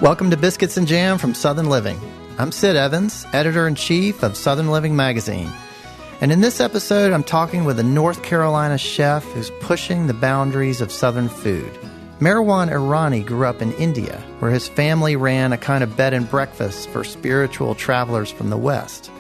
Welcome to Biscuits and Jam from Southern Living. I'm Sid Evans, editor-in-chief of Southern Living magazine. And in this episode, I'm talking with a North Carolina chef who's pushing the boundaries of Southern food. Meherwan Irani grew up in India, where his family ran a kind of bed and breakfast for spiritual travelers from the West.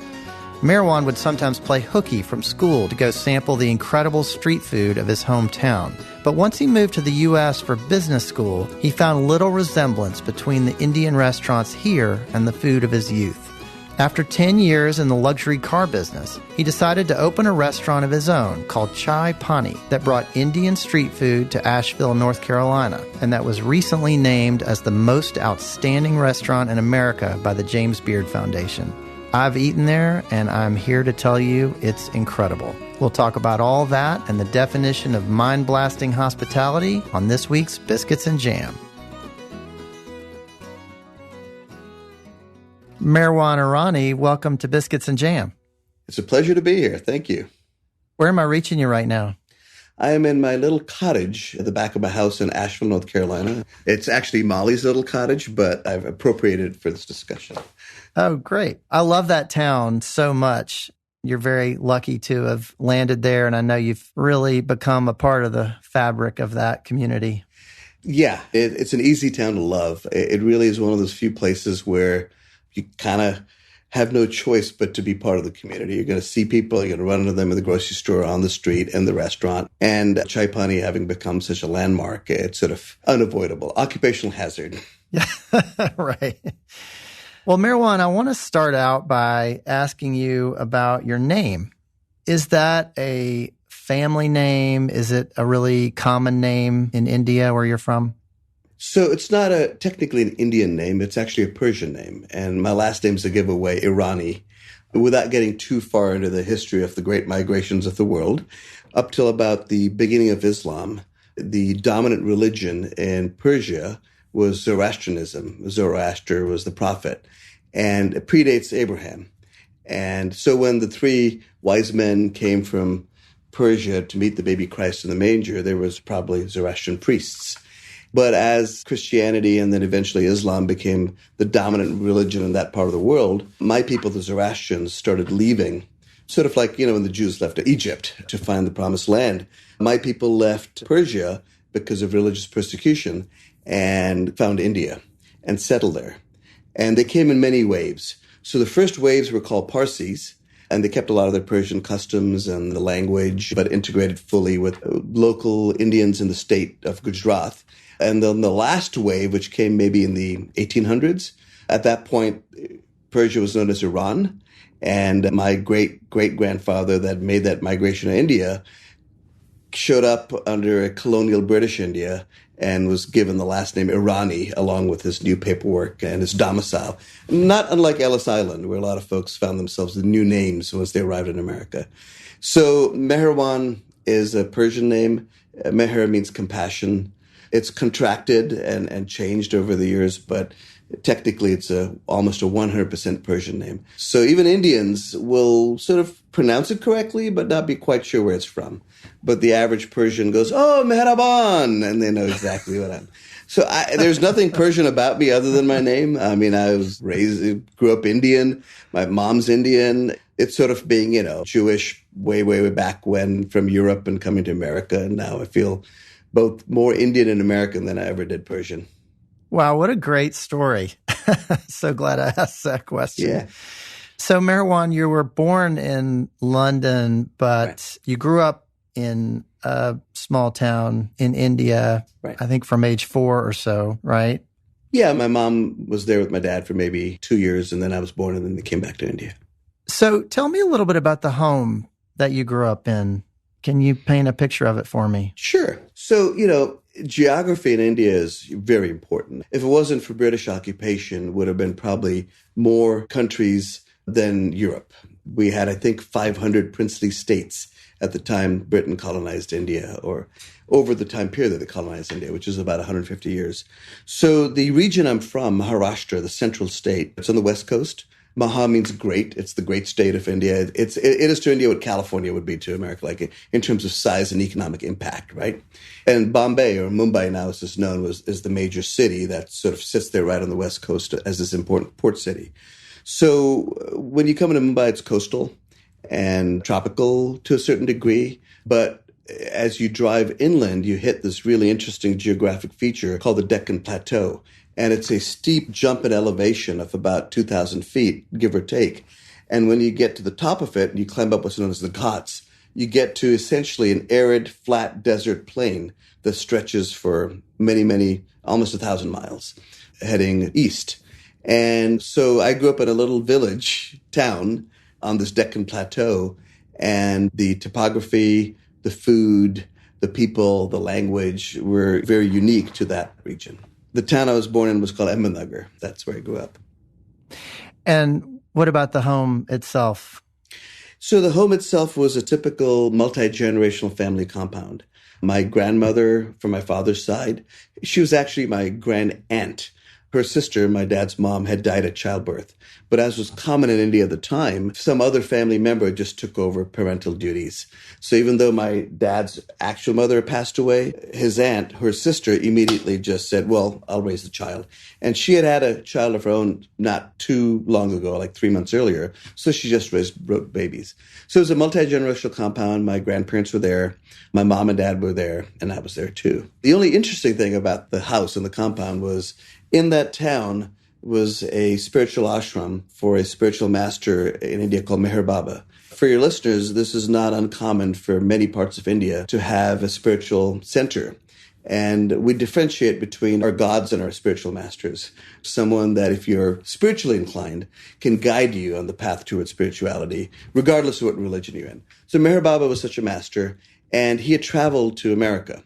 Meherwan would sometimes play hooky from school to go sample the incredible street food of his hometown. But once he moved to the U.S. for business school, he found little resemblance between the Indian restaurants here and the food of his youth. After 10 years in the luxury car business, he decided to open a restaurant of his own called Chai Pani that brought Indian street food to Asheville, North Carolina, and that was recently named as the most outstanding restaurant in America by the James Beard Foundation. I've eaten there, and I'm here to tell you it's incredible. We'll talk about all that and the definition of mind-blasting hospitality on this week's Biscuits and Jam. Meherwan Irani, welcome to Biscuits and Jam. It's a pleasure to be here. Thank you. Where am I reaching you right now? I am in my little cottage at the back of my house in Asheville, North Carolina. It's actually Molly's little cottage, but I've appropriated it for this discussion. Oh, great. I love that town so much. You're very lucky to have landed there, and I know you've really become a part of the fabric of that community. Yeah, it's an easy town to love. It really is one of those few places where you kind of have no choice but to be part of the community. You're going to see people, you're going to run into them in the grocery store, on the street, in the restaurant. And Chai Pani having become such a landmark, it's sort of unavoidable. Occupational hazard. Yeah, right. Well, Meherwan, I want to start out by asking you about your name. Is that a family name? Is it a really common name in India where you're from? So it's not technically an Indian name. It's actually a Persian name. And my last name's a giveaway, Irani. Without getting too far into the history of the great migrations of the world, up till about the beginning of Islam, the dominant religion in Persia was Zoroastrianism. Zoroaster was the prophet, and it predates Abraham. And so when the three wise men came from Persia to meet the baby Christ in the manger, there was probably Zoroastrian priests. But as Christianity and then eventually Islam became the dominant religion in that part of the world, my people, the Zoroastrians, started leaving, sort of like, when the Jews left Egypt to find the promised land. My people left Persia because of religious persecution and found India and settled there. And they came in many waves. So the first waves were called Parsis, and they kept a lot of their Persian customs and the language, but integrated fully with local Indians in the state of Gujarat. And then the last wave, which came maybe in the 1800s, at that point, Persia was known as Iran. And my great-great-grandfather that made that migration to India showed up under a colonial British India and was given the last name Irani along with his new paperwork and his domicile. Not unlike Ellis Island, where a lot of folks found themselves with new names once they arrived in America. So Meherwan is a Persian name. Meher means compassion. It's contracted and changed over the years, but technically it's almost a 100% Persian name. So even Indians will sort of pronounce it correctly, but not be quite sure where it's from. But the average Persian goes, "Oh, Meherwan," and they know exactly what I'm. So there's nothing Persian about me other than my name. I mean, I was grew up Indian. My mom's Indian. It's sort of being, Jewish way, way, way back when from Europe and coming to America. And now I feel both more Indian and American than I ever did Persian. Wow, what a great story. So glad I asked that question. Yeah. So Meherwan, you were born in London, but Right. You grew up in a small town in India, Right. I think from age 4 or so, right? Yeah, my mom was there with my dad for maybe 2 years, and then I was born, and then they came back to India. So tell me a little bit about the home that you grew up in. Can you paint a picture of it for me? Sure. So, geography in India is very important. If it wasn't for British occupation, it would have been probably more countries than Europe. We had, I think, 500 princely states at the time Britain colonized India, or over the time period that they colonized India, which is about 150 years. So the region I'm from, Maharashtra, the central state, it's on the west coast Maha means great. It's the great state of India. It is to India what California would be to America, like in terms of size and economic impact, right? And Bombay, or Mumbai now as it's known, is the major city that sort of sits there right on the west coast as this important port city. So when you come into Mumbai, it's coastal and tropical to a certain degree, but as you drive inland, you hit this really interesting geographic feature called the Deccan Plateau. And it's a steep jump in elevation of about 2,000 feet, give or take. And when you get to the top of it, and you climb up what's known as the Ghats, you get to essentially an arid, flat desert plain that stretches for many, almost 1,000 miles, heading east. And so I grew up in a little village town on this Deccan Plateau, and the topography, the food, the people, the language were very unique to that region. The town I was born in was called Ahmednagar. That's where I grew up. And what about the home itself? So the home itself was a typical multi-generational family compound. My grandmother, from my father's side, she was actually my grand aunt. Her sister, my dad's mom, had died at childbirth. But as was common in India at the time, some other family member just took over parental duties. So even though my dad's actual mother passed away, his aunt, her sister, immediately just said, well, I'll raise the child. And she had had a child of her own not too long ago, like 3 months earlier. So she just raised babies. So it was a multi-generational compound. My grandparents were there. My mom and dad were there, and I was there too. The only interesting thing about the house and the compound was in that town was a spiritual ashram for a spiritual master in India called Meher Baba. For your listeners, this is not uncommon for many parts of India to have a spiritual center. And we differentiate between our gods and our spiritual masters. Someone that, if you're spiritually inclined, can guide you on the path towards spirituality, regardless of what religion you're in. So Meher Baba was such a master, and he had traveled to America.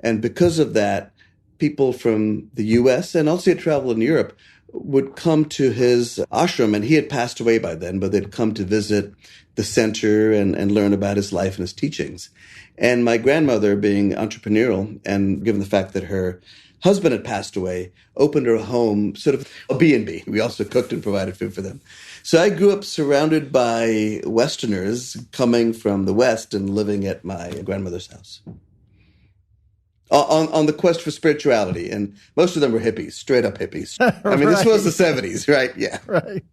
And because of that, people from the U.S. and also he had traveled in Europe would come to his ashram, and he had passed away by then, but they'd come to visit the center and learn about his life and his teachings. And my grandmother, being entrepreneurial, and given the fact that her husband had passed away, opened her home, sort of a B&B. We also cooked and provided food for them. So I grew up surrounded by Westerners coming from the West and living at my grandmother's house. On the quest for spirituality. And most of them were hippies, straight up hippies. I mean, This was the 70s, right? Yeah. Right.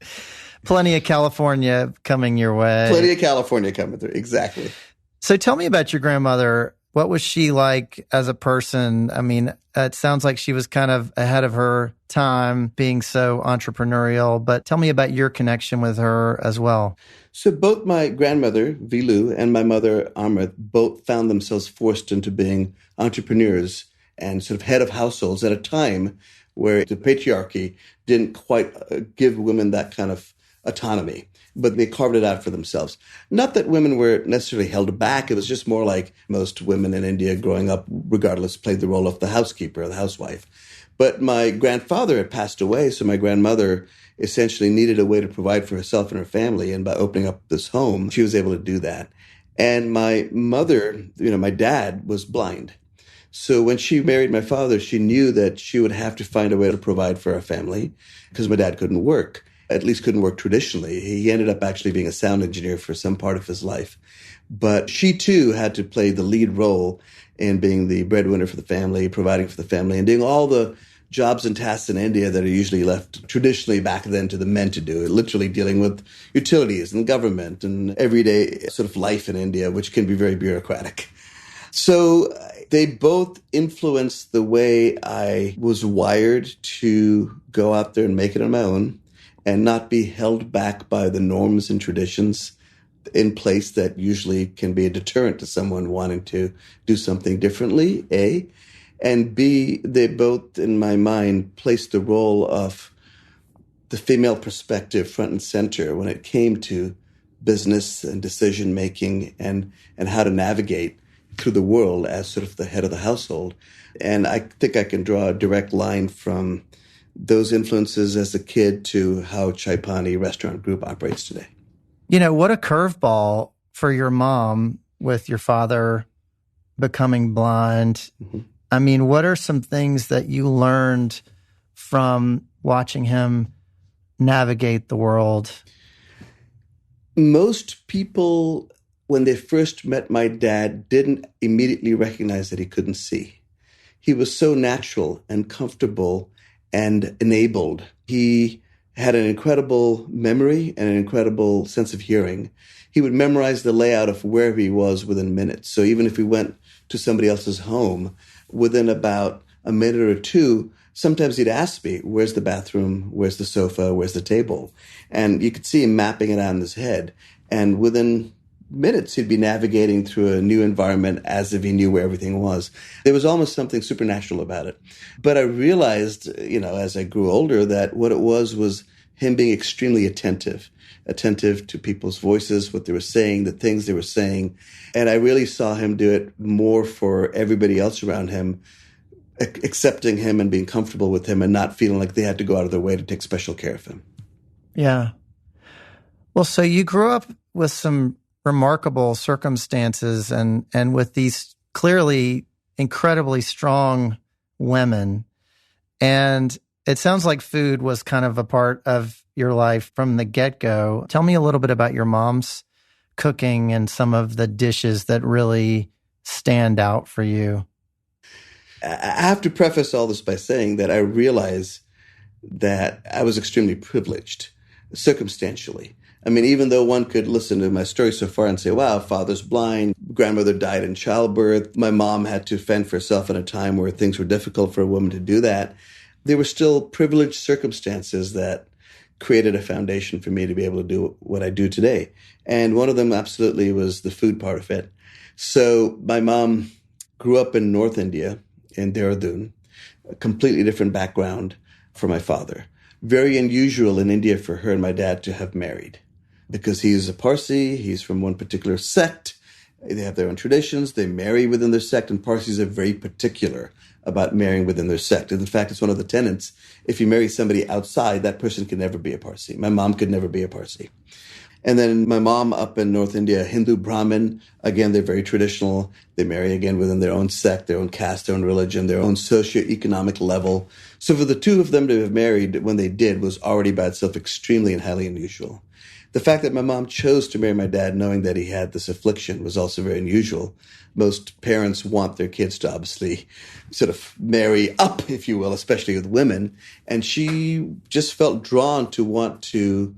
Plenty of California coming your way. Plenty of California coming through, exactly. So tell me about your grandmother. What was she like as a person? I mean, it sounds like she was kind of ahead of her time, being so entrepreneurial, but tell me about your connection with her as well. So both my grandmother, Vilu, and my mother, Amrit, both found themselves forced into being entrepreneurs and sort of head of households at a time where the patriarchy didn't quite give women that kind of autonomy, but they carved it out for themselves. Not that women were necessarily held back. It was just more like most women in India growing up, regardless, played the role of the housekeeper or the housewife. But my grandfather had passed away, so my grandmother essentially needed a way to provide for herself and her family. And by opening up this home, she was able to do that. And my mother, my dad was blind. So when she married my father, she knew that she would have to find a way to provide for our family because my dad couldn't work, at least couldn't work traditionally. He ended up actually being a sound engineer for some part of his life. But she too had to play the lead role in being the breadwinner for the family, providing for the family, and doing all the jobs and tasks in India that are usually left traditionally back then to the men to do, literally dealing with utilities and government and everyday sort of life in India, which can be very bureaucratic. So they both influenced the way I was wired to go out there and make it on my own and not be held back by the norms and traditions in place that usually can be a deterrent to someone wanting to do something differently, A. And B, they both, in my mind, placed the role of the female perspective front and center when it came to business and decision-making and how to navigate through the world as sort of the head of the household. And I think I can draw a direct line from those influences as a kid to how Chai Pani Restaurant Group operates today. What a curveball for your mom with your father becoming blind. Mm-hmm. I mean, what are some things that you learned from watching him navigate the world? Most people, when they first met my dad, didn't immediately recognize that he couldn't see. He was so natural and comfortable and enabled. He had an incredible memory and an incredible sense of hearing. He would memorize the layout of wherever he was within minutes. So even if we went to somebody else's home, within about a minute or two, sometimes he'd ask me, where's the bathroom? Where's the sofa? Where's the table? And you could see him mapping it out in his head. And within minutes, he'd be navigating through a new environment as if he knew where everything was. There was almost something supernatural about it. But I realized, as I grew older, that what it was him being extremely attentive to people's voices, what they were saying, the things they were saying. And I really saw him do it more for everybody else around him, accepting him and being comfortable with him and not feeling like they had to go out of their way to take special care of him. Yeah. Well, so you grew up with some remarkable circumstances and with these clearly incredibly strong women. And it sounds like food was kind of a part of your life from the get-go. Tell me a little bit about your mom's cooking and some of the dishes that really stand out for you. I have to preface all this by saying that I realize that I was extremely privileged, circumstantially. I mean, even though one could listen to my story so far and say, wow, father's blind, grandmother died in childbirth, my mom had to fend for herself in a time where things were difficult for a woman to do that, there were still privileged circumstances that created a foundation for me to be able to do what I do today. And one of them absolutely was the food part of it. So my mom grew up in North India, in Dehradun, a completely different background for my father. Very unusual in India for her and my dad to have married because he's a Parsi, he's from one particular sect, they have their own traditions, they marry within their sect, and Parsis are very particular about marrying within their sect. And in fact, it's one of the tenets. If you marry somebody outside, that person can never be a Parsi. My mom could never be a Parsi. And then my mom up in North India, Hindu Brahmin, again, they're very traditional. They marry again within their own sect, their own caste, their own religion, their own socioeconomic level. So for the two of them to have married when they did was already by itself extremely and highly unusual. The fact that my mom chose to marry my dad knowing that he had this affliction was also very unusual. Most parents want their kids to obviously sort of marry up, if you will, especially with women. And she just felt drawn to want to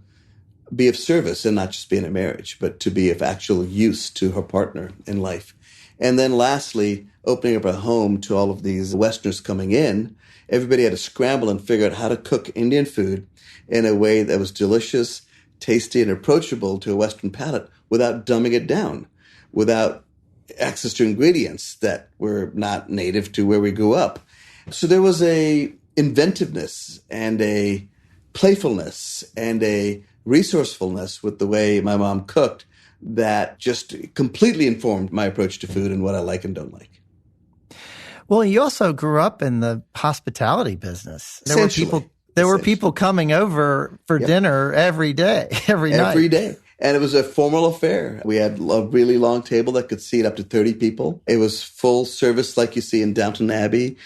be of service and not just be in a marriage, but to be of actual use to her partner in life. And then lastly, opening up a home to all of these Westerners coming in, everybody had to scramble and figure out how to cook Indian food in a way that was delicious, tasty, and approachable to a Western palate without dumbing it down, without access to ingredients that were not native to where we grew up. So there was a inventiveness and a playfulness and a resourcefulness with the way my mom cooked that just completely informed my approach to food and what I like and don't like. Well, you also grew up in the hospitality business. There were people coming over for dinner every day, every night. Every day. And it was a formal affair. We had a really long table that could seat up to 30 people. It was full service like you see in Downton Abbey.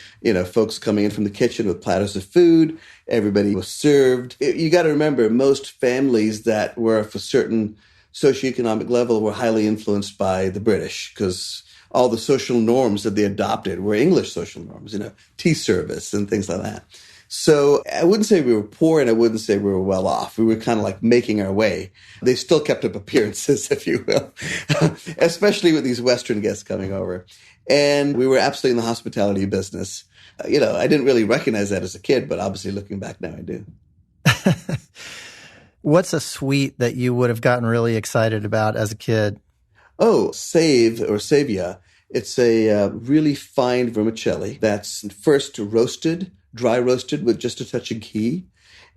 Folks coming in from the kitchen with platters of food. Everybody was served. You got to remember, most families that were of a certain socioeconomic level were highly influenced by the British because all the social norms that they adopted were English social norms, tea service and things like that. So I wouldn't say we were poor and I wouldn't say we were well off. We were kind of like making our way. They still kept up appearances, if you will, especially with these Western guests coming over. And we were absolutely in the hospitality business. I didn't really recognize that as a kid, but obviously looking back now, I do. What's a sweet that you would have gotten really excited about as a kid? Oh, save or savia. It's a really fine vermicelli that's first roasted, dry roasted with just a touch of ghee,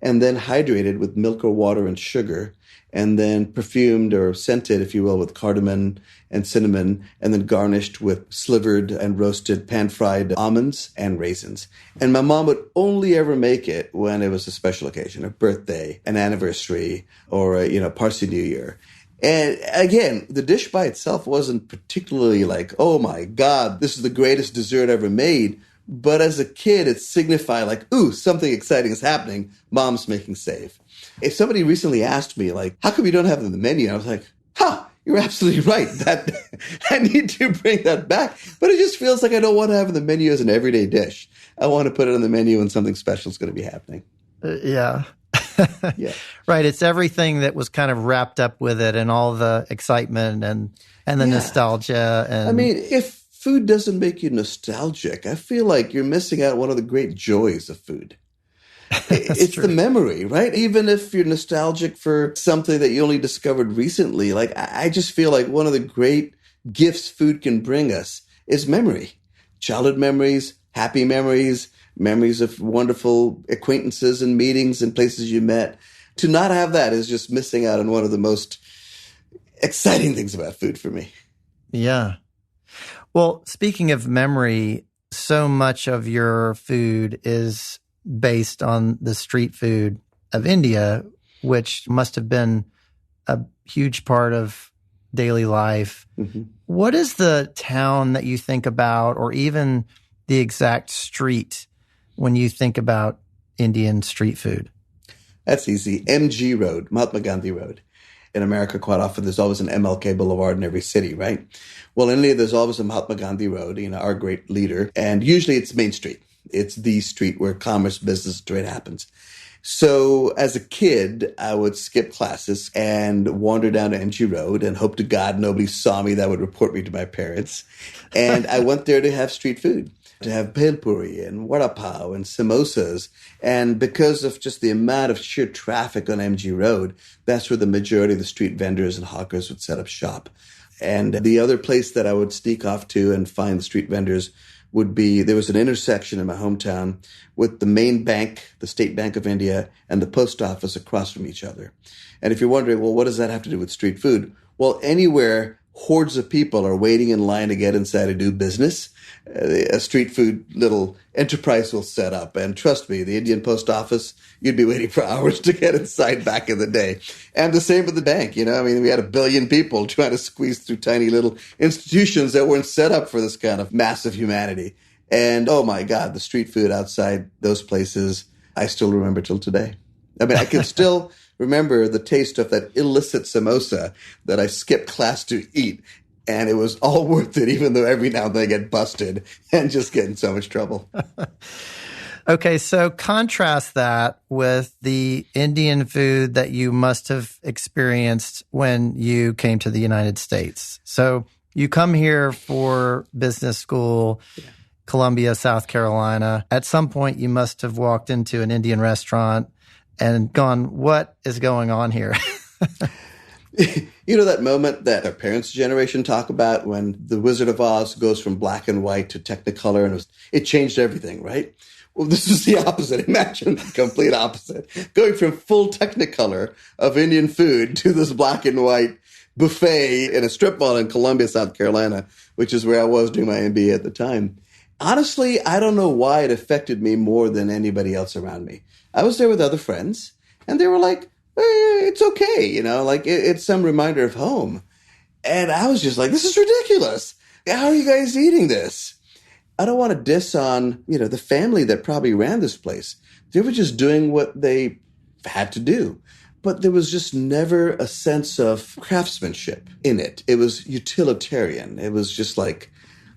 and then hydrated with milk or water and sugar, and then perfumed or scented, if you will, with cardamom and cinnamon, and then garnished with slivered and roasted pan-fried almonds and raisins. And my mom would only ever make it when it was a special occasion, a birthday, an anniversary, or a Parsi New Year. And again, the dish by itself wasn't particularly like, oh my God, this is the greatest dessert ever made. But as a kid, it signified like, ooh, something exciting is happening. Mom's making save. If somebody recently asked me, like, how come you don't have it on the menu? I was like, you're absolutely right. That I need to bring that back. But it just feels like I don't want to have it on the menu as an everyday dish. I want to put it on the menu when something special is going to be happening. Yeah. Yeah. Right. It's everything that was kind of wrapped up with it and all the excitement and the nostalgia. And I mean, if food doesn't make you nostalgic, I feel like you're missing out one of the great joys of food. It's true. The memory, right? Even if you're nostalgic for something that you only discovered recently, like I just feel like one of the great gifts food can bring us is memory. Childhood memories, happy memories, memories of wonderful acquaintances and meetings and places you met. To not have that is just missing out on one of the most exciting things about food for me. Yeah. Well, speaking of memory, so much of your food is based on the street food of India, which must have been a huge part of daily life. Mm-hmm. What is the town that you think about, or even the exact street when you think about Indian street food? That's easy. MG Road, Mahatma Gandhi Road. In America, quite often, there's always an MLK Boulevard in every city, right? Well, in India, there's always a Mahatma Gandhi Road, our great leader. And usually it's Main Street. It's the street where commerce, business, trade happens. So as a kid, I would skip classes and wander down to MG Road and hope to God nobody saw me that would report me to my parents. And I went there to have street food, to have bhel puri and vada pav and samosas. And because of just the amount of sheer traffic on MG Road, that's where the majority of the street vendors and hawkers would set up shop. And the other place that I would sneak off to and find the street vendors would be, there was an intersection in my hometown with the main bank, the State Bank of India, and the post office across from each other. And if you're wondering, well, what does that have to do with street food? Well, anywhere hordes of people are waiting in line to get inside to do business, a street food little enterprise will set up. And trust me, the Indian post office, you'd be waiting for hours to get inside back in the day. And the same with the bank. We had 1 billion people trying to squeeze through tiny little institutions that weren't set up for this kind of massive humanity. And oh my God, the street food outside those places, I still remember till today. I can still remember the taste of that illicit samosa that I skipped class to eat. And it was all worth it, even though every now and then I get busted and just get in so much trouble. Okay, so contrast that with the Indian food that you must have experienced when you came to the United States. So you come here for business school, Columbia, South Carolina. At some point, you must have walked into an Indian restaurant and gone, what is going on here? That moment that our parents' generation talk about when the Wizard of Oz goes from black and white to Technicolor, and it changed everything, right? Well, this is the opposite. Imagine the complete opposite. Going from full Technicolor of Indian food to this black and white buffet in a strip mall in Columbia, South Carolina, which is where I was doing my MBA at the time. Honestly, I don't know why it affected me more than anybody else around me. I was there with other friends, and they were like, it's okay, it's some reminder of home. And I was just like, this is ridiculous. How are you guys eating this? I don't want to diss on, the family that probably ran this place. They were just doing what they had to do. But there was just never a sense of craftsmanship in it. It was utilitarian. It was just like,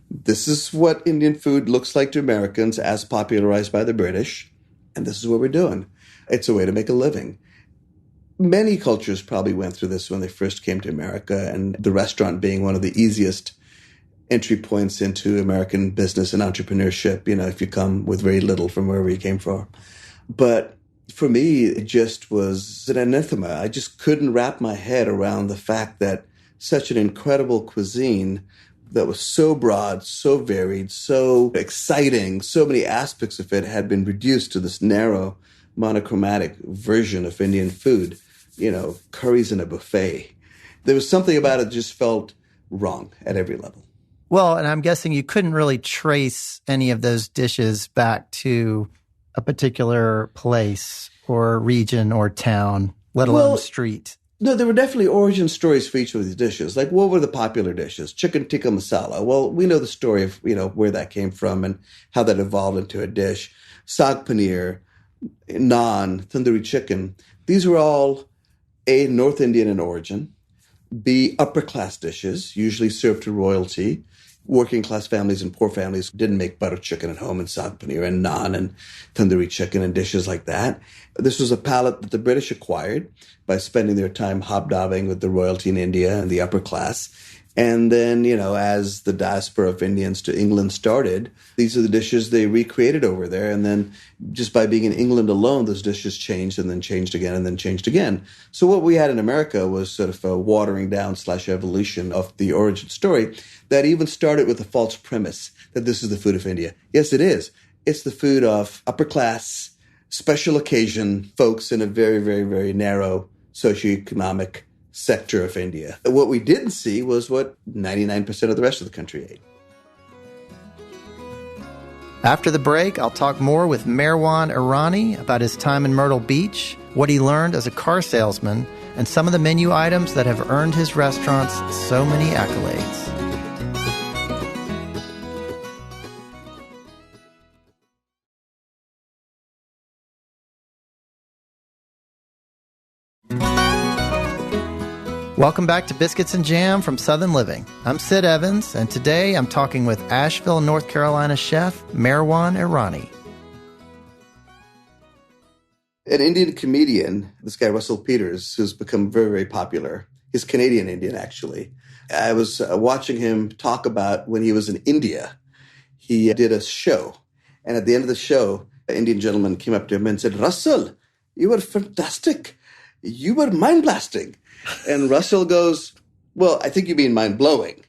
this is what Indian food looks like to Americans as popularized by the British. And this is what we're doing. It's a way to make a living. Many cultures probably went through this when they first came to America, and the restaurant being one of the easiest entry points into American business and entrepreneurship, if you come with very little from wherever you came from. But for me, it just was an anathema. I just couldn't wrap my head around the fact that such an incredible cuisine that was so broad, so varied, so exciting, so many aspects of it had been reduced to this narrow, monochromatic version of Indian food, curries in a buffet. There was something about it that just felt wrong at every level. Well, and I'm guessing you couldn't really trace any of those dishes back to a particular place or region or town, let alone street. No, there were definitely origin stories for each of these dishes. Like, what were the popular dishes? Chicken tikka masala. Well, we know the story of, where that came from and how that evolved into a dish. Saag paneer, naan, tandoori chicken. These were all A, North Indian in origin, B, upper class dishes, usually served to royalty. Working class families and poor families didn't make butter chicken at home and saag paneer and naan and tandoori chicken and dishes like that. This was a palate that the British acquired by spending their time hobnobbing with the royalty in India and the upper class. And then, as the diaspora of Indians to England started, these are the dishes they recreated over there. And then just by being in England alone, those dishes changed and then changed again and then changed again. So what we had in America was sort of a watering down / evolution of the origin story that even started with a false premise that this is the food of India. Yes, it is. It's the food of upper class, special occasion folks in a very, very, very narrow socioeconomic sector of India. What we didn't see was what 99% of the rest of the country ate. After the break, I'll talk more with Meherwan Irani about his time in Myrtle Beach, what he learned as a car salesman, and some of the menu items that have earned his restaurants so many accolades. Welcome back to Biscuits and Jam from Southern Living. I'm Sid Evans, and today I'm talking with Asheville, North Carolina chef Meherwan Irani. An Indian comedian, this guy Russell Peters, who's become very, very popular. He's Canadian Indian, actually. I was watching him talk about when he was in India. He did a show, and at the end of the show, an Indian gentleman came up to him and said, "Russell, you were fantastic. You were mind-blasting." And Russell goes, "Well, I think you mean mind-blowing."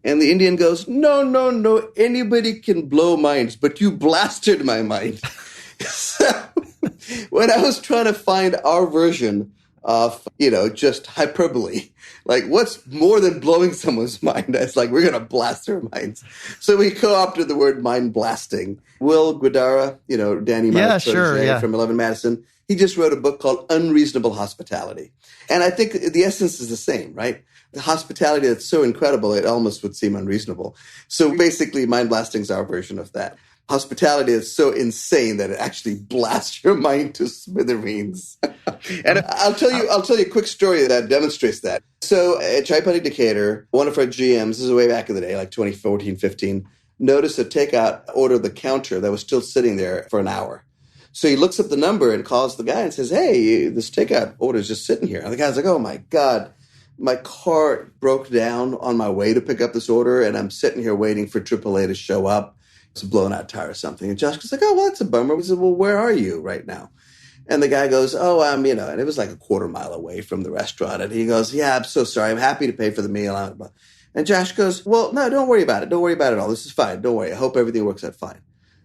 And the Indian goes, No, anybody can blow minds, but you blasted my mind." So when I was trying to find our version of, just hyperbole, like what's more than blowing someone's mind? It's like, we're going to blast their minds. So we co-opted the word mind blasting. Will Guidara, Danny Myers from 11 Madison, he just wrote a book called Unreasonable Hospitality. And I think the essence is the same, right? The hospitality that's so incredible, it almost would seem unreasonable. So basically, mind blasting is our version of that. Hospitality is so insane that it actually blasts your mind to smithereens. And I'll tell you a quick story that demonstrates that. So at Chai Pani Decatur, one of our GMs, this is way back in the day, like 2014, 15, noticed a takeout order at the counter that was still sitting there for an hour. So he looks up the number and calls the guy and says, "Hey, this takeout order is just sitting here." And the guy's like, "Oh my God, my car broke down on my way to pick up this order, and I'm sitting here waiting for AAA to show up. It's a blown out tire or something." And Josh goes like, "Oh, well, that's a bummer." We said, "Well, where are you right now?" And the guy goes, "Oh, and it was like a quarter mile away from the restaurant." And he goes, "Yeah, I'm so sorry. I'm happy to pay for the meal." And Josh goes, "Well, no, don't worry about it. Don't worry about it at all. This is fine. Don't worry. I hope everything works out fine."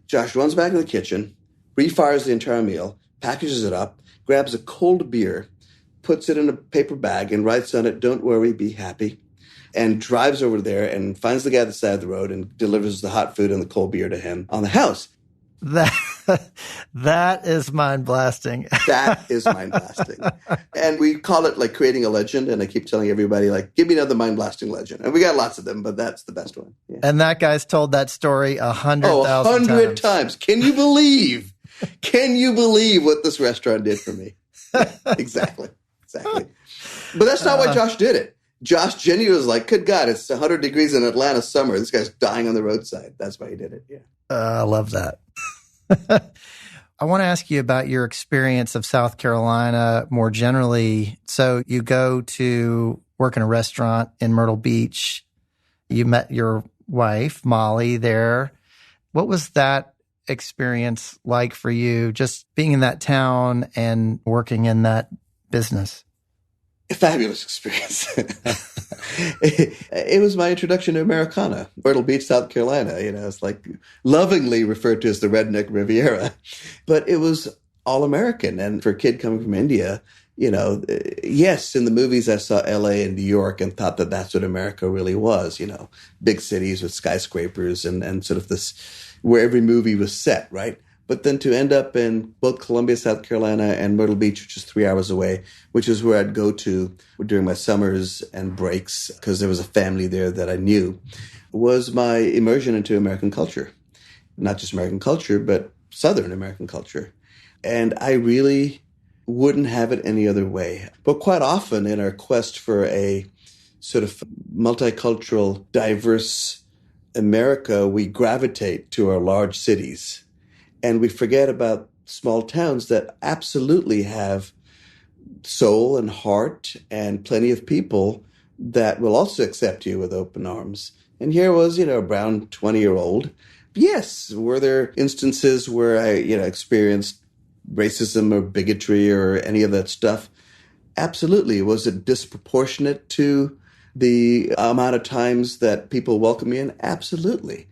Josh runs back in the kitchen, refires the entire meal, packages it up, grabs a cold beer, puts it in a paper bag and writes on it, "Don't worry, be happy," and drives over there and finds the guy at the side of the road and delivers the hot food and the cold beer to him on the house. That is mind blasting. That is mind blasting. And we call it like creating a legend. And I keep telling everybody, like, give me another mind blasting legend. And we got lots of them, but that's the best one. Yeah. And that guy's told that story 100,000 times. 100 times. Can you believe what this restaurant did for me? Yeah, exactly. But that's not why Josh did it. Josh genuinely was like, "Good God, it's 100 degrees in Atlanta summer. This guy's dying on the roadside." That's why he did it. Yeah. I love that. I want to ask you about your experience of South Carolina more generally. So you go to work in a restaurant in Myrtle Beach. You met your wife, Molly, there. What was that experience like for you, just being in that town and working in that business? A fabulous experience. It was my introduction to Americana, Myrtle Beach, South Carolina. It's like lovingly referred to as the redneck Riviera, but it was all American. And for a kid coming from India, yes, in the movies I saw LA and New York and thought that that's what America really was, big cities with skyscrapers and sort of this where every movie was set, right? But then to end up in both Columbia, South Carolina, and Myrtle Beach, which is 3 hours away, which is where I'd go to during my summers and breaks, because there was a family there that I knew, was my immersion into American culture. Not just American culture, but Southern American culture. And I really wouldn't have it any other way. But quite often in our quest for a sort of multicultural, diverse America, we gravitate to our large cities. And we forget about small towns that absolutely have soul and heart and plenty of people that will also accept you with open arms. And here was, a brown 20-year-old. Yes, were there instances where I, experienced racism or bigotry or any of that stuff? Absolutely. Was it disproportionate to the amount of times that people welcome me in? Absolutely.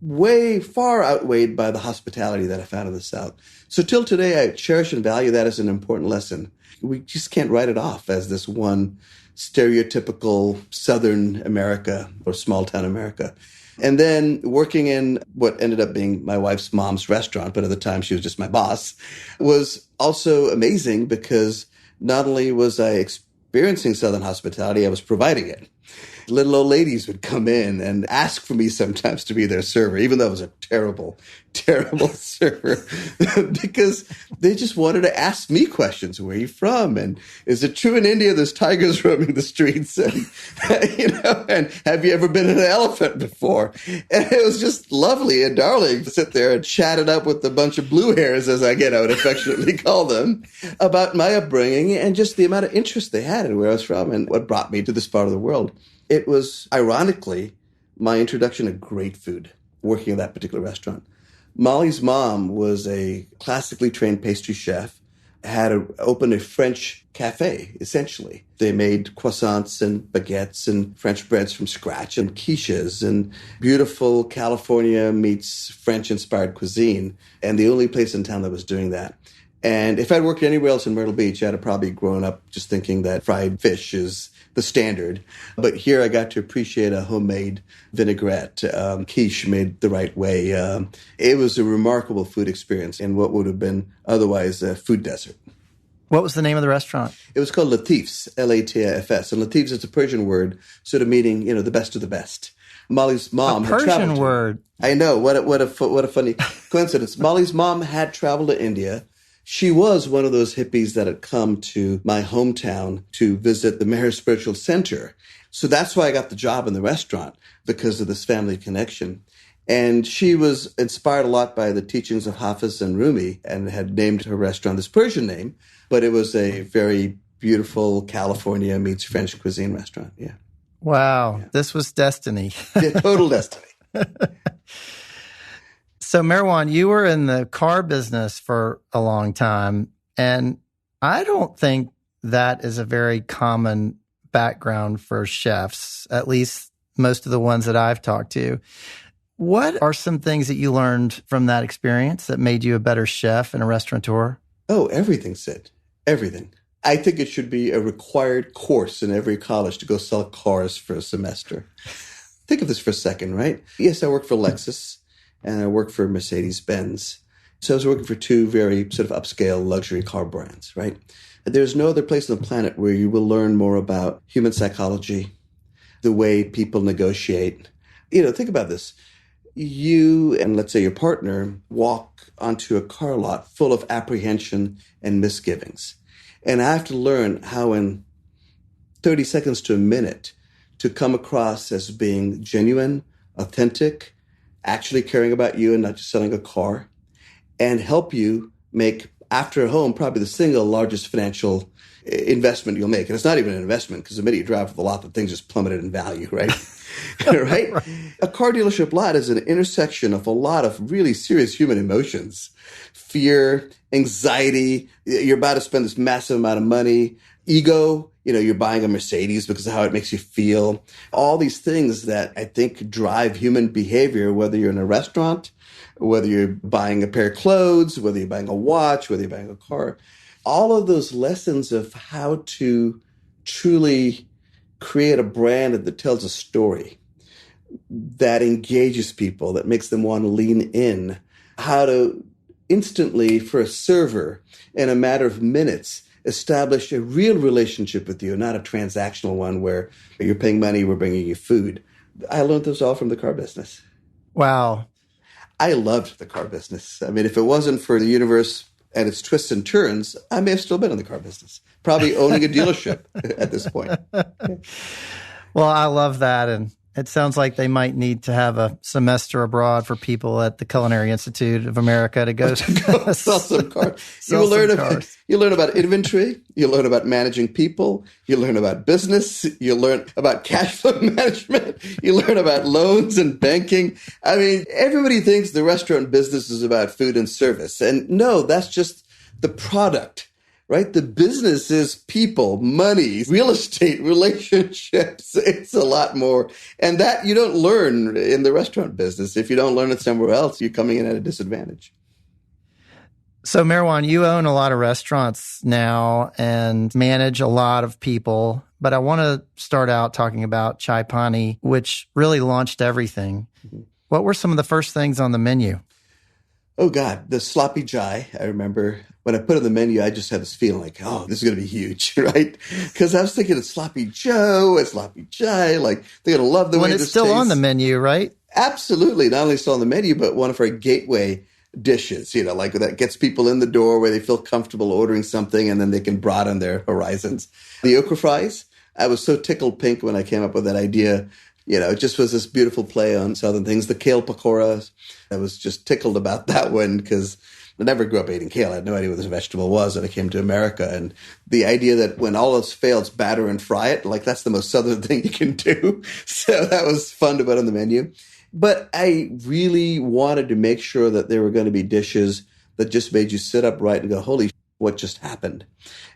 Way far outweighed by the hospitality that I found in the South. So till today, I cherish and value that as an important lesson. We just can't write it off as this one stereotypical Southern America or small town America. And then working in what ended up being my wife's mom's restaurant, but at the time she was just my boss, was also amazing because not only was I experiencing Southern hospitality, I was providing it. Little old ladies would come in and ask for me sometimes to be their server, even though I was a terrible, terrible server, because they just wanted to ask me questions. Where are you from? And is it true in India there's tigers roaming the streets? And, and have you ever been in an elephant before? And it was just lovely and darling to sit there and chat it up with a bunch of blue hairs, as I would affectionately call them, about my upbringing and just the amount of interest they had in where I was from and what brought me to this part of the world. It was, ironically, my introduction to great food, working at that particular restaurant. Molly's mom was a classically trained pastry chef, opened a French cafe, essentially. They made croissants and baguettes and French breads from scratch and quiches and beautiful California meets French-inspired cuisine, and the only place in town that was doing that. And if I'd worked anywhere else in Myrtle Beach, I'd have probably grown up just thinking that fried fish is the standard. But here I got to appreciate a homemade vinaigrette, quiche made the right way. It was a remarkable food experience in what would have been otherwise a food desert. What was the name of the restaurant? It was called Latifs, Latifs. And Latifs is a Persian word, sort of meaning, the best of the best. Molly's mom had traveled. A Persian word. I know. What a funny coincidence. Molly's mom had traveled to India. She was one of those hippies that had come to my hometown to visit the Meher Spiritual Center. So that's why I got the job in the restaurant, because of this family connection. And she was inspired a lot by the teachings of Hafiz and Rumi and had named her restaurant this Persian name, but it was a very beautiful California meets French cuisine restaurant. Yeah. Wow. Yeah. This was destiny. Yeah, total destiny. So, Meherwan, you were in the car business for a long time, and I don't think that is a very common background for chefs, at least most of the ones that I've talked to. What are some things that you learned from that experience that made you a better chef and a restaurateur? Oh, everything, Sid. Everything. I think it should be a required course in every college to go sell cars for a semester. Think of this for a second, right? Yes, I work for Lexus. And I worked for Mercedes-Benz. So I was working for two very sort of upscale luxury car brands, right? There's no other place on the planet where you will learn more about human psychology, the way people negotiate. Think about this. You and let's say your partner walk onto a car lot full of apprehension and misgivings. And I have to learn how in 30 seconds to a minute to come across as being genuine, authentic, actually caring about you and not just selling a car, and help you make, after a home, probably the single largest financial investment you'll make. And it's not even an investment because the minute you drive off the lot, the thing's just plummeted in value, right? Right? A car dealership lot is an intersection of a lot of really serious human emotions. Fear, anxiety, you're about to spend this massive amount of money, ego, you're buying a Mercedes because of how it makes you feel. All these things that I think drive human behavior, whether you're in a restaurant, whether you're buying a pair of clothes, whether you're buying a watch, whether you're buying a car. All of those lessons of how to truly create a brand that tells a story, that engages people, that makes them want to lean in, how to instantly, for a server, in a matter of minutes, establish a real relationship with you, not a transactional one where you're paying money, we're bringing you food. I learned this all from the car business. Wow. I loved the car business. I mean, if it wasn't for the universe and its twists and turns, I may have still been in the car business, probably owning a dealership at this point. Well, I love that. And it sounds like they might need to have a semester abroad for people at the Culinary Institute of America to go sell some cars. You learn about inventory. You learn about managing people. You learn about business. You learn about cash flow management. You learn about loans and banking. I mean, everybody thinks the restaurant business is about food and service. And no, that's just the product. Right? The business is people, money, real estate, relationships. It's a lot more. And that you don't learn in the restaurant business. If you don't learn it somewhere else, you're coming in at a disadvantage. So, Meherwan, you own a lot of restaurants now and manage a lot of people. But I want to start out talking about Chai Pani, which really launched everything. Mm-hmm. What were some of the first things on the menu? Oh, God, the sloppy chai. I remember when I put it on the menu, I just had this feeling like, oh, this is going to be huge, right? Because I was thinking it's sloppy Joe, it's sloppy chai. Like, they're going to love the way this tastes. When it's still on the menu, right? Absolutely. Not only still on the menu, but one of our gateway dishes, like that gets people in the door where they feel comfortable ordering something and then they can broaden their horizons. The okra fries, I was so tickled pink when I came up with that idea. It just was this beautiful play on Southern things. The kale pakoras, I was just tickled about that one because I never grew up eating kale. I had no idea what this vegetable was when I came to America. And the idea that when all else fails, batter and fry it, like that's the most Southern thing you can do. So that was fun to put on the menu. But I really wanted to make sure that there were going to be dishes that just made you sit upright and go, holy what just happened?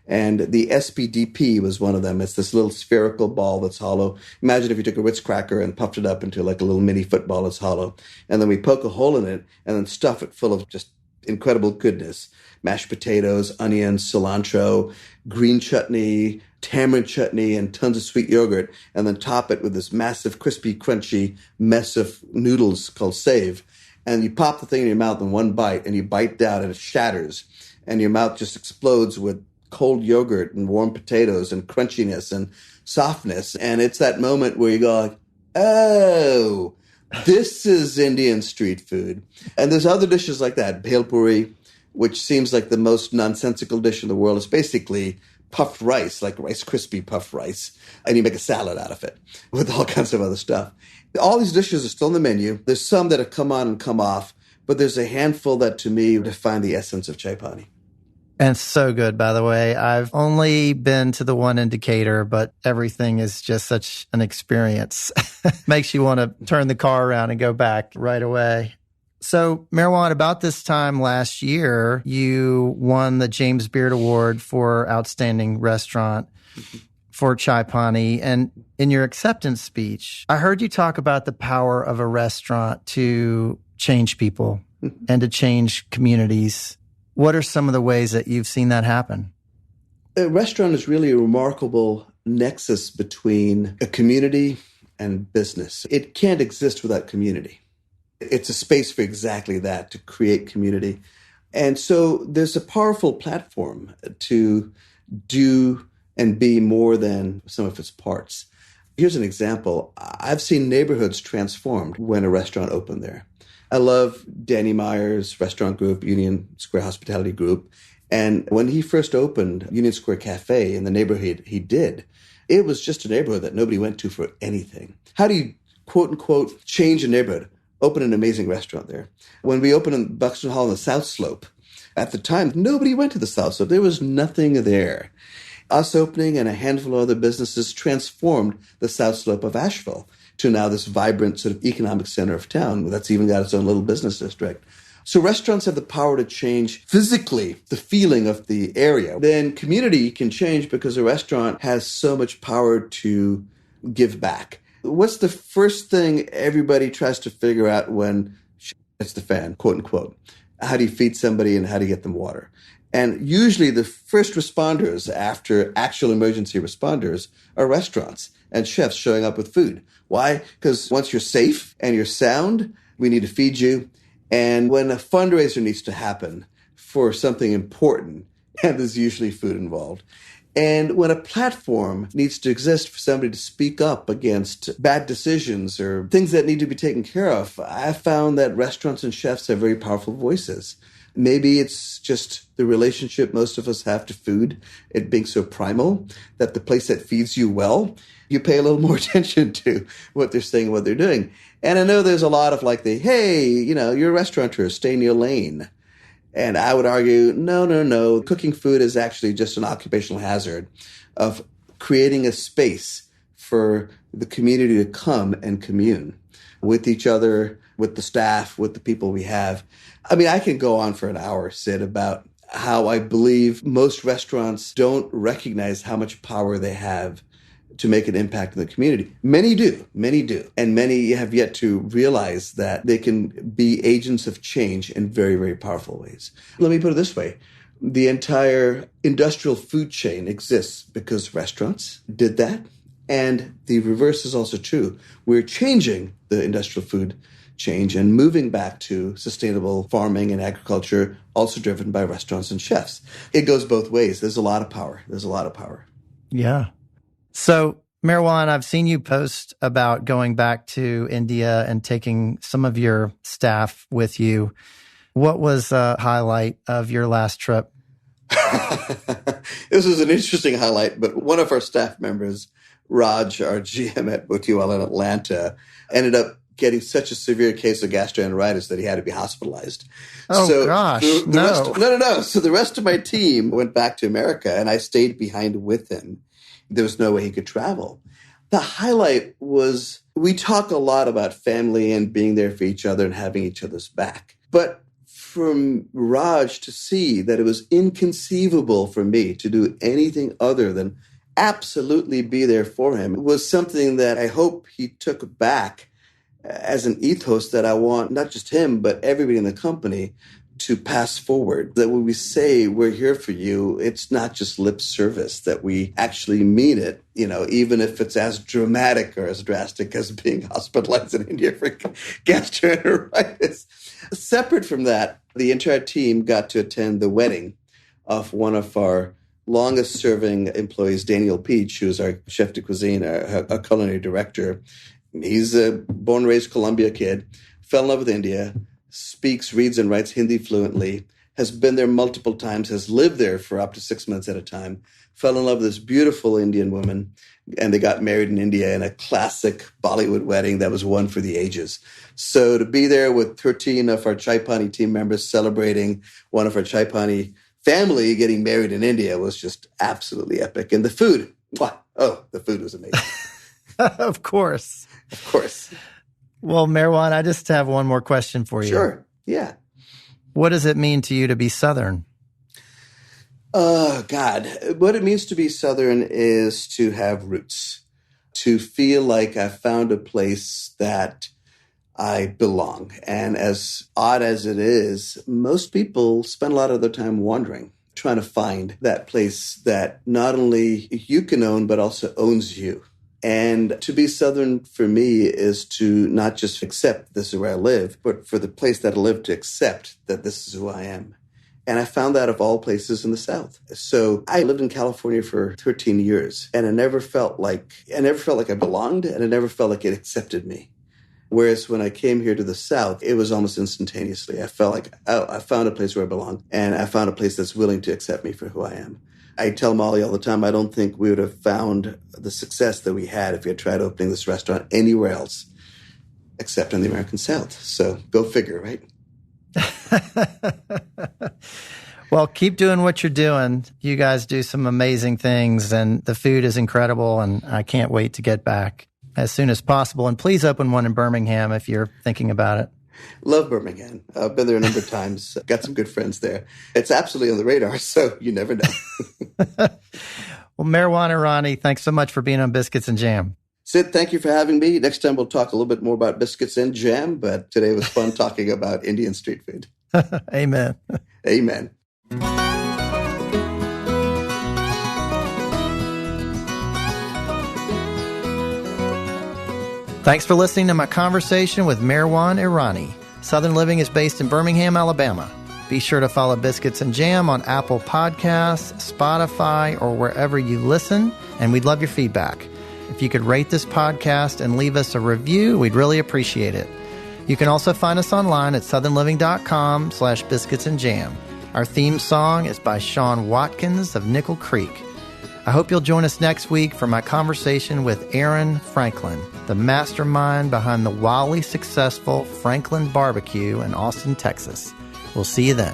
And the SPDP was one of them. It's this little spherical ball that's hollow. Imagine if you took a Ritz cracker and puffed it up into like a little mini football that's hollow. And then we poke a hole in it and then stuff it full of just incredible goodness. Mashed potatoes, onions, cilantro, green chutney, tamarind chutney, and tons of sweet yogurt. And then top it with this massive, crispy, crunchy mess of noodles called save. And you pop the thing in your mouth in one bite and you bite down and it shatters. And your mouth just explodes with cold yogurt and warm potatoes and crunchiness and softness. And it's that moment where you go like, oh, this is Indian street food. And there's other dishes like that. Bhel puri, which seems like the most nonsensical dish in the world. It's basically puffed rice, like Rice Krispie puffed rice. And you make a salad out of it with all kinds of other stuff. All these dishes are still on the menu. There's some that have come on and come off, but there's a handful that to me define the essence of Chai Pani. And it's so good, by the way. I've only been to the one indicator, but everything is just such an experience. Makes you want to turn the car around and go back right away. So, Meherwan, about this time last year, you won the James Beard Award for Outstanding Restaurant for Chai Pani. And in your acceptance speech, I heard you talk about the power of a restaurant to change people and to change communities. What are some of the ways that you've seen that happen? A restaurant is really a remarkable nexus between a community and business. It can't exist without community. It's a space for exactly that, to create community. And so there's a powerful platform to do and be more than some of its parts. Here's an example. I've seen neighborhoods transformed when a restaurant opened there. I love Danny Meyer's restaurant group, Union Square Hospitality Group. And when he first opened Union Square Cafe in the neighborhood he did, it was just a neighborhood that nobody went to for anything. How do you, quote unquote, change a neighborhood? Open an amazing restaurant there. When we opened in Buxton Hall on the South Slope, at the time, nobody went to the South Slope. There was nothing there. Us opening and a handful of other businesses transformed the South Slope of Asheville to now this vibrant sort of economic center of town that's even got its own little business district. So restaurants have the power to change physically the feeling of the area. Then community can change because a restaurant has so much power to give back. What's the first thing everybody tries to figure out when it's the fan, quote unquote? How do you feed somebody and how do you get them water? And usually the first responders after actual emergency responders are restaurants and chefs showing up with food. Why? Because once you're safe and you're sound, we need to feed you. And when a fundraiser needs to happen for something important, and there's usually food involved, and when a platform needs to exist for somebody to speak up against bad decisions or things that need to be taken care of, I found that restaurants and chefs have very powerful voices. Maybe it's just the relationship most of us have to food, it being so primal, that the place that feeds you well, you pay a little more attention to what they're saying, what they're doing. And I know there's a lot of like hey, you're a restaurateur, stay in your lane. And I would argue, no. Cooking food is actually just an occupational hazard of creating a space for the community to come and commune with each other, with the staff, with the people we have. I mean, I can go on for an hour, Sid, about how I believe most restaurants don't recognize how much power they have to make an impact in the community. Many do. And many have yet to realize that they can be agents of change in very, very powerful ways. Let me put it this way. The entire industrial food chain exists because restaurants did that. And the reverse is also true. We're changing the industrial food change and moving back to sustainable farming and agriculture, also driven by restaurants and chefs. It goes both ways. There's a lot of power. Yeah. So, Meherwan, I've seen you post about going back to India and taking some of your staff with you. What was a highlight of your last trip? This was an interesting highlight, but one of our staff members, Raj, our GM at Botiwala in Atlanta, ended up getting such a severe case of gastroenteritis that he had to be hospitalized. Gosh, no. So the rest of my team went back to America, and I stayed behind with him. There was no way he could travel. The highlight was we talk a lot about family and being there for each other and having each other's back. But from Raj to see that it was inconceivable for me to do anything other than absolutely be there for him was something that I hope he took back as an ethos that I want not just him, but everybody in the company to pass forward. That when we say we're here for you, it's not just lip service, that we actually mean it, even if it's as dramatic or as drastic as being hospitalized in India for gastroenteritis. Separate from that, the entire team got to attend the wedding of one of our longest-serving employees, Daniel Peach, who's our chef de cuisine, our culinary director. He's a born-and-raised Columbia kid, fell in love with India, speaks, reads, and writes Hindi fluently, has been there multiple times, has lived there for up to 6 months at a time, fell in love with this beautiful Indian woman, and they got married in India in a classic Bollywood wedding that was one for the ages. So to be there with 13 of our Chai Pani team members celebrating one of our Chai Pani family getting married in India was just absolutely epic. And the food, the food was amazing. Of course. Well, Meherwan, I just have one more question for you. Sure, yeah. What does it mean to you to be Southern? Oh, God. What it means to be Southern is to have roots, to feel like I found a place that I belong. And as odd as it is, most people spend a lot of their time wandering, trying to find that place that not only you can own, but also owns you. And to be Southern for me is to not just accept this is where I live, but for the place that I live to accept that this is who I am. And I found that of all places in the South. So I lived in California for 13 years, and I never felt like I belonged, and I never felt like it accepted me. Whereas when I came here to the South, it was almost instantaneously. I felt like, I found a place where I belong, and I found a place that's willing to accept me for who I am. I tell Molly all the time, I don't think we would have found the success that we had if we had tried opening this restaurant anywhere else except in the American South. So go figure, right? Well, keep doing what you're doing. You guys do some amazing things, and the food is incredible, and I can't wait to get back as soon as possible. And please open one in Birmingham if you're thinking about it. Love Birmingham. I've been there a number of times. Got some good friends there. It's absolutely on the radar, so you never know. Well, Meherwan Irani, thanks so much for being on Biscuits and Jam. Sid, thank you for having me. Next time we'll talk a little bit more about biscuits and jam, but today was fun talking about Indian street food. Amen. Amen. Thanks for listening to my conversation with Meherwan Irani. Southern Living is based in Birmingham, Alabama. Be sure to follow Biscuits and Jam on Apple Podcasts, Spotify, or wherever you listen, and we'd love your feedback. If you could rate this podcast and leave us a review, we'd really appreciate it. You can also find us online at southernliving.com/biscuitsandjam. Our theme song is by Sean Watkins of Nickel Creek. I hope you'll join us next week for my conversation with Aaron Franklin, the mastermind behind the wildly successful Franklin Barbecue in Austin, Texas. We'll see you then.